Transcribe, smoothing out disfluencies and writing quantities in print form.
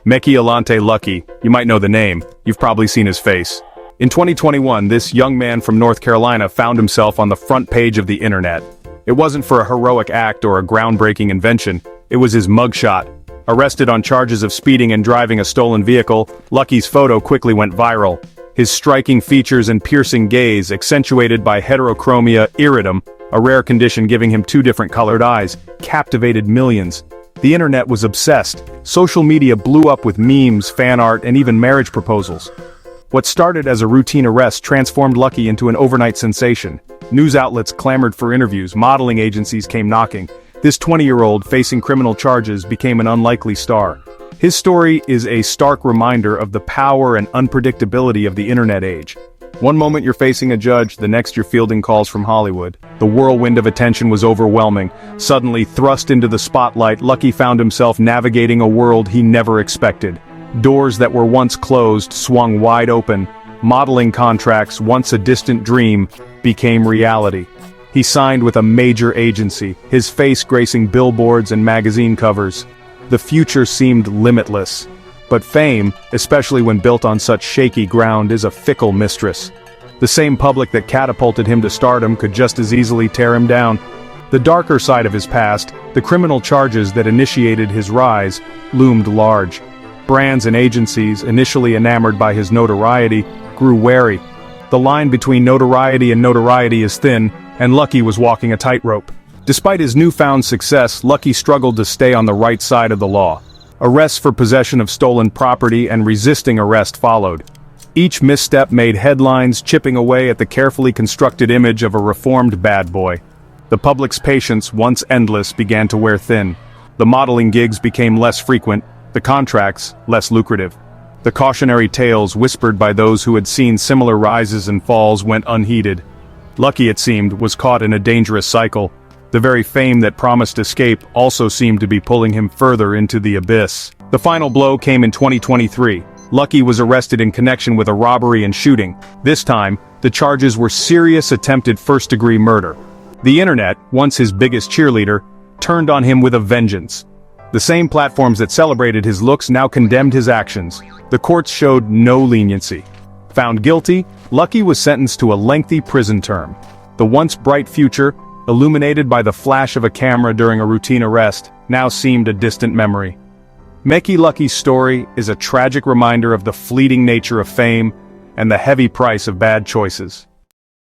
Mekhi Lucky, you might know the name, you've probably seen his face. In 2021, this young man from North Carolina found himself on the front page of the internet. It wasn't for a heroic act or a groundbreaking invention, it was his mugshot. Arrested on charges of speeding and driving a stolen vehicle, Lucky's photo quickly went viral. His striking features and piercing gaze, accentuated by heterochromia iridium, a rare condition giving him two different colored eyes, captivated millions. The internet was obsessed. Social media blew up with memes, fan art, and even marriage proposals. What started as a routine arrest transformed Lucky into an overnight sensation. News outlets clamored for interviews, modeling agencies came knocking. This 20-year-old facing criminal charges became an unlikely star. His story is a stark reminder of the power and unpredictability of the internet age. One moment you're facing a judge, the next you're fielding calls from Hollywood. The whirlwind of attention was overwhelming. Suddenly thrust into the spotlight, Lucky found himself navigating a world he never expected. Doors that were once closed swung wide open. Modeling contracts, once a distant dream, became reality. He signed with a major agency, his face gracing billboards and magazine covers. The future seemed limitless. But fame, especially when built on such shaky ground, is a fickle mistress. The same public that catapulted him to stardom could just as easily tear him down. The darker side of his past, the criminal charges that initiated his rise, loomed large. Brands and agencies, initially enamored by his notoriety, grew wary. The line between notoriety and notoriety is thin, and Lucky was walking a tightrope. Despite his newfound success, Lucky struggled to stay on the right side of the law. Arrests for possession of stolen property and resisting arrest followed. Each misstep made headlines, chipping away at the carefully constructed image of a reformed bad boy. The public's patience, once endless, began to wear thin. The modeling gigs became less frequent, the contracts less lucrative. The cautionary tales whispered by those who had seen similar rises and falls went unheeded. Lucky, it seemed, was caught in a dangerous cycle. The very fame that promised escape also seemed to be pulling him further into the abyss. The final blow came in 2023. Lucky was arrested in connection with a robbery and shooting. This time, the charges were serious attempted first-degree murder. The internet, once his biggest cheerleader, turned on him with a vengeance. The same platforms that celebrated his looks now condemned his actions. The courts showed no leniency. Found guilty, Lucky was sentenced to a lengthy prison term. The once bright future, illuminated by the flash of a camera during a routine arrest, now seemed a distant memory. Mekhi Lucky's story is a tragic reminder of the fleeting nature of fame and the heavy price of bad choices.